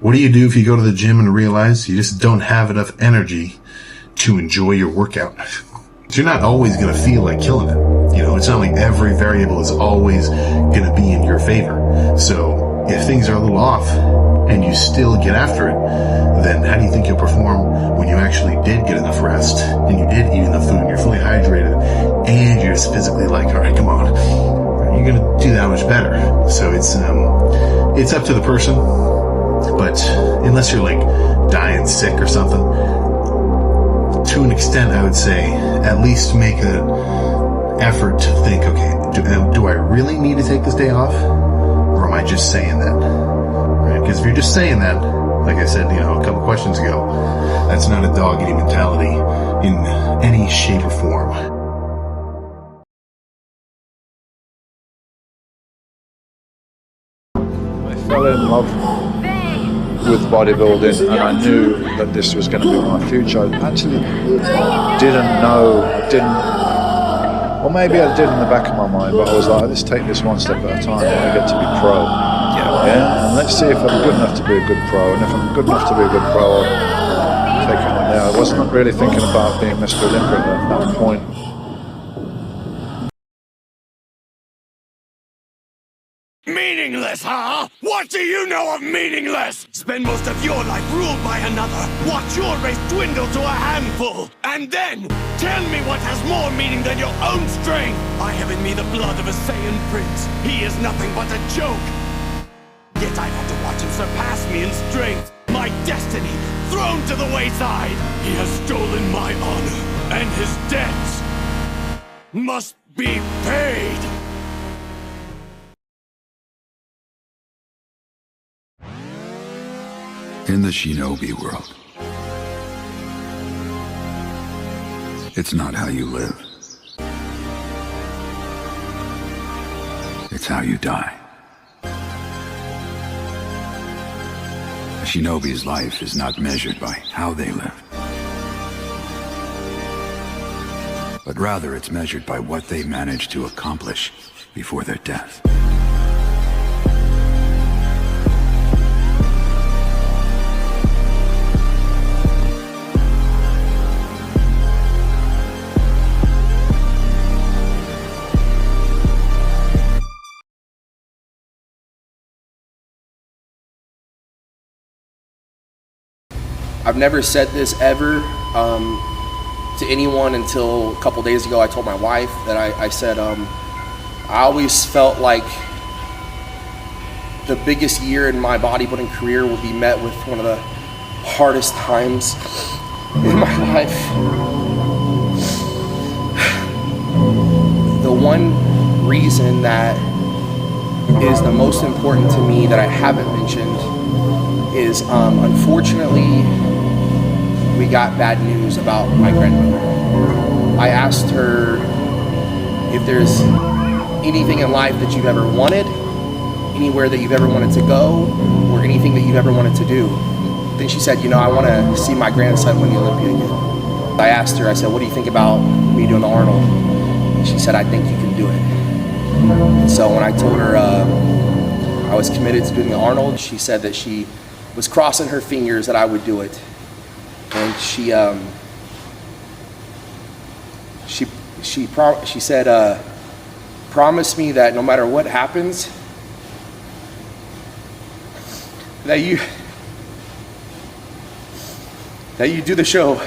What do you do if you go to the gym and realize you just don't have enough energy to enjoy your workout? So you're not always going to feel like killing it. You know, it's not like every variable is always going to be in your favor. So if things are a little off and you still get after it, then how do you think you'll perform when you actually did get enough rest and you did eat enough food and you're fully hydrated and you're just physically like, all right, come on, you're going to do that much better. So it's up to the person, but unless you're like dying sick or something, to an extent, I would say at least make an effort to think, okay, do I really need to take this day off, or am I just saying that? Right? Because if you're just saying that, like I said, you know, a couple questions ago, that's not a dog-eating mentality in any shape or form. I fell in love with bodybuilding, and I knew that this was going to be my future. I actually didn't know, or maybe I did in the back of my mind, but I was like, let's take this one step at a time. I want to get to be pro. Yeah, and let's see if I'm good enough to be a good pro, and if I'm good enough to be a good pro, I'll take it on there. I wasn't really thinking about being Mr. Olympia at that point. Meaningless, huh? What do you know of meaningless? Spend most of your life ruled by another. Watch your race dwindle to a handful. And then, tell me what has more meaning than your own strength. I have in me the blood of a Saiyan prince. He is nothing but a joke. Yet I've had to watch him surpass me in strength. My destiny thrown to the wayside. He has stolen my honor, and his debts must be paid. In the shinobi world, it's not how you live. It's how you die. A shinobi's life is not measured by how they live, but rather it's measured by what they manage to accomplish before their death. I've never said this ever to anyone until a couple days ago. I told my wife that I said I always felt like the biggest year in my bodybuilding career would be met with one of the hardest times in my life. The one reason that is the most important to me that I haven't mentioned is unfortunately we got bad news about my grandmother. I asked her if there's anything in life that you've ever wanted, anywhere that you've ever wanted to go, or anything that you've ever wanted to do. Then she said, you know, I want to see my grandson win the Olympia again. I asked her, I said, what do you think about me doing the Arnold? And she said, I think you can do it. And so when I told her I was committed to doing the Arnold, she said that she was crossing her fingers that I would do it. And she said, promise me that no matter what happens, that you do the show.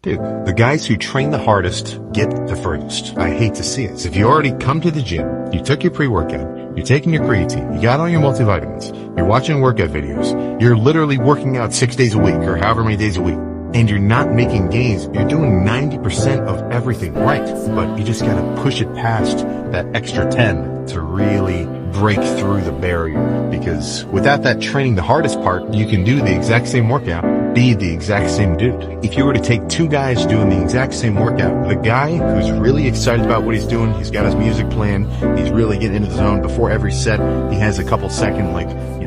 Dude, the guys who train the hardest get the furthest. I hate to see it. So if you already come to the gym, you took your pre-workout, you're taking your creatine, you got all your multivitamins, you're watching workout videos, you're literally working out 6 days a week or however many days a week, and you're not making gains, you're doing 90% of everything right, but you just gotta push it past that extra 10 to really break through the barrier. Because without that training the hardest part, you can do the exact same workout be the exact same dude. If you were to take two guys doing the exact same workout, the guy who's really excited about what he's doing, he's got his music playing, he's really getting into the zone before every set, he has a couple second,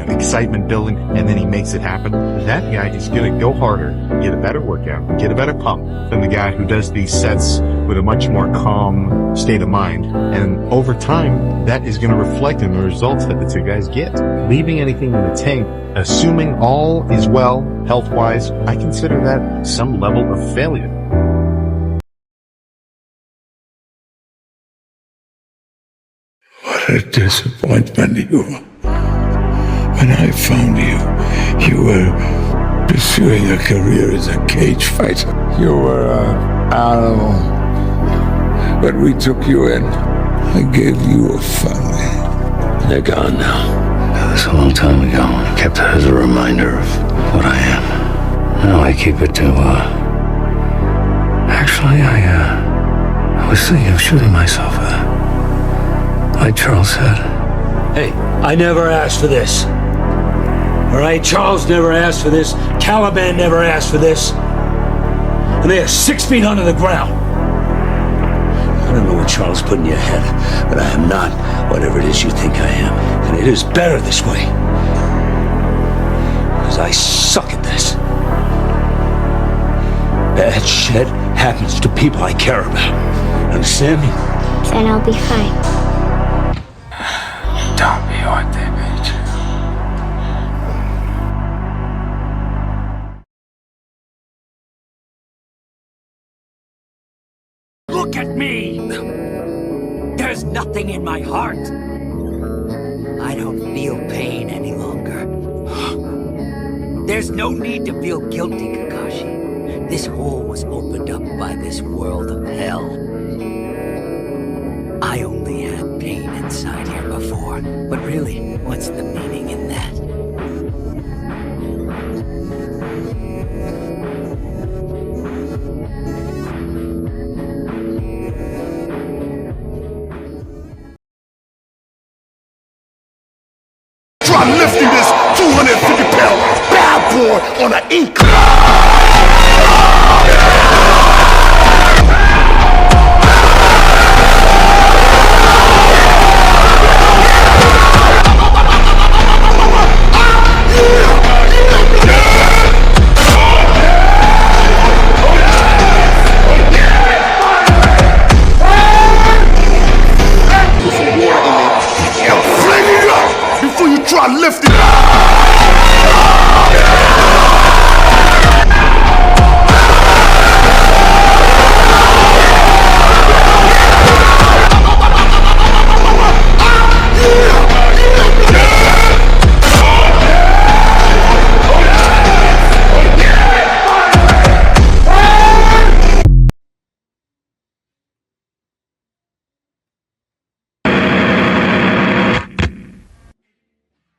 excitement building, and then he makes it happen. That guy is going to go harder, get a better workout, get a better pump than the guy who does these sets with a much more calm state of mind. And over time, that is going to reflect in the results that the two guys get. Leaving anything in the tank, assuming all is well, health-wise, I consider that some level of failure. What a disappointment you were. When I found you were pursuing a career as a cage fighter. You were an animal. But we took you in. I gave you a family. They're gone now. That was a long time ago. I kept it as a reminder of what I am. Now I keep it to, Actually, I was thinking of shooting myself, like Charles said. Hey, I never asked for this. All right, Charles never asked for this. Caliban never asked for this. And they are 6 feet under the ground. I don't know what Charles put in your head, but I am not whatever it is you think I am. And it is better this way. Because I suck at this. Bad shit happens to people I care about. Understand me? Then I'll be fine. Don't be what they made you. Look at me! There's nothing in my heart. I don't feel pain any longer. There's no need to feel guilty, Kakashi. This hole was opened up by this world of hell. I only had pain inside here before, but really, what's the meaning in that? Try lifting this 250-pound bad boy on an incline. Before you try lifting.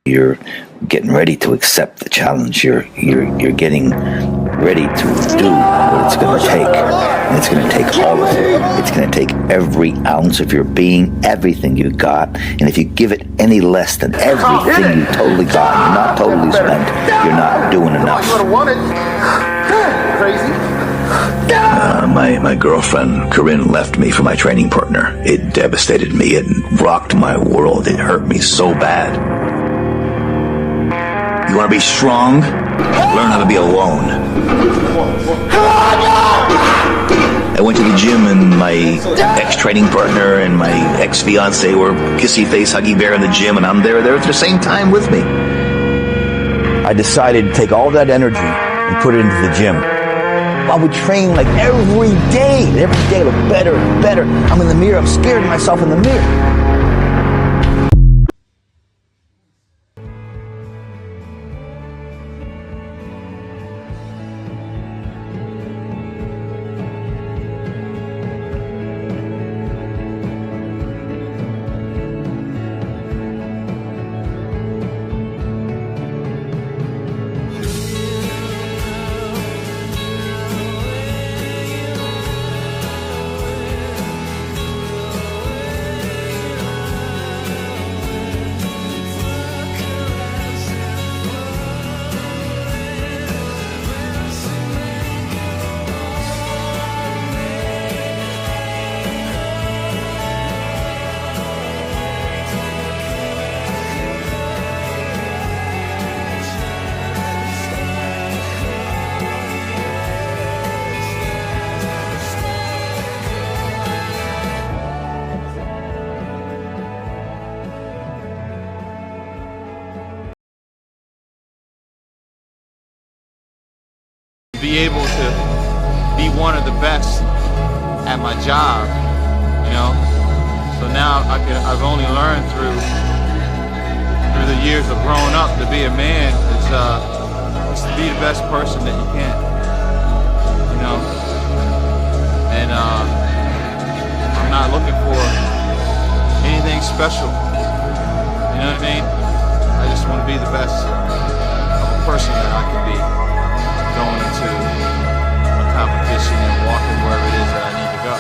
You're getting ready to accept the challenge. You're getting ready to do what it's going to take. And it's going to take all of it. It's going to take every ounce of your being, everything you got. And if you give it any less than everything you totally got, you're not totally spent, you're not doing enough. My girlfriend, Corinne, left me for my training partner. It devastated me. It rocked my world. It hurt me so bad. You want to be strong? Learn how to be alone. I went to the gym and my ex-training partner and my ex-fiance were kissy face, huggy bear in the gym, and I'm there at the same time with me. I decided to take all that energy and put it into the gym. I would train like every day. Every day I look better and better. I'm in the mirror. I'm scared of myself in the mirror. be able to be one of the best at my job, you know. So now I've only learned through the years of growing up to be a man is to be the best person that you can, you know. And I'm not looking for anything special, you know what I mean? I just want to be the best of a person that I can be going into a competition and walking wherever it is that I need to go.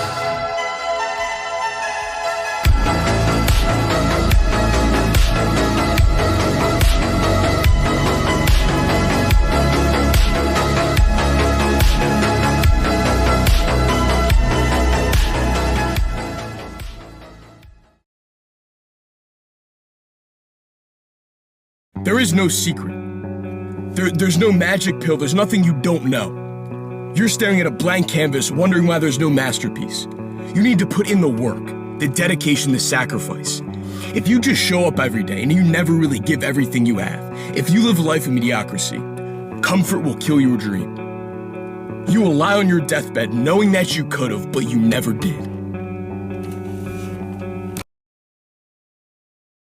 There is no secret. There's no magic pill. There's nothing you don't know. You're staring at a blank canvas, wondering why there's no masterpiece. You need to put in the work, the dedication, the sacrifice. If you just show up every day and you never really give everything you have, if you live a life of mediocrity, comfort will kill your dream. You will lie on your deathbed knowing that you could have, but you never did.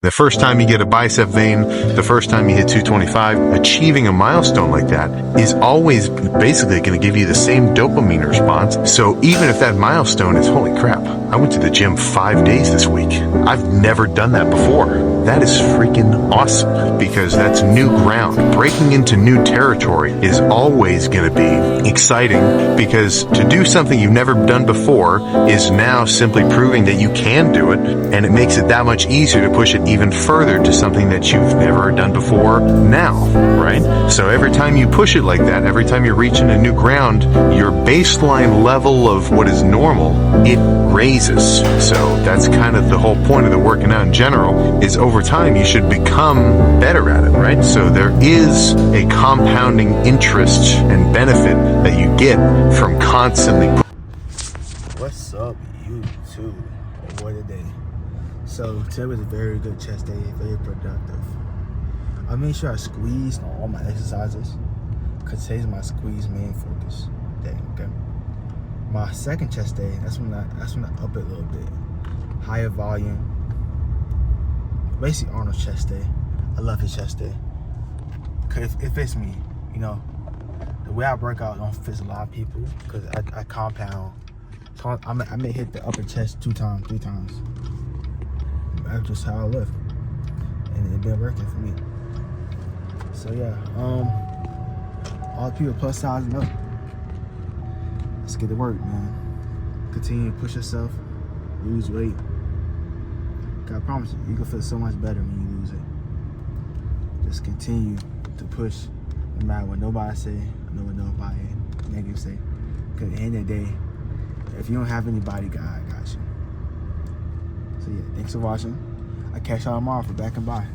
The first time you get a bicep vein, the first time you hit 225, achieving a milestone like that is always basically going to give you the same dopamine response. So even if that milestone is, holy crap, I went to the gym 5 days this week. I've never done that before. That is freaking awesome because that's new ground. Breaking into new territory is always going to be exciting because to do something you've never done before is now simply proving that you can do it, and it makes it that much easier to push it even further to something that you've never done before now, right? So every time you push it like that, every time you're reaching a new ground, your baseline level of what is normal, it raises. So that's kind of the whole point of the working out in general, is over time you should become better at it, right? So there is a compounding interest and benefit that you get from constantly. What's up, YouTube? What a day. So today was a very good chest day, very productive. I made sure I squeezed on all my exercises because today's my squeeze main focus day, okay? My second chest day, that's when I up it a little bit. Higher volume. Basically Arnold's chest day. I love his chest day. Cause it fits me, you know. The way I work out don't fit a lot of people because I compound. So I may hit the upper chest 2 times, 3 times. That's just how I live, and it's been working for me. So yeah, all the people plus sizing up. Let's get to work, man. Continue to push yourself, lose weight. God, I promise you, you can feel so much better when you lose it. Just continue to push, no matter what nobody say, no what nobody negative say. Because at the end of the day, if you don't have anybody, God got you. So yeah, thanks for watching. I'll catch y'all tomorrow for Back and By.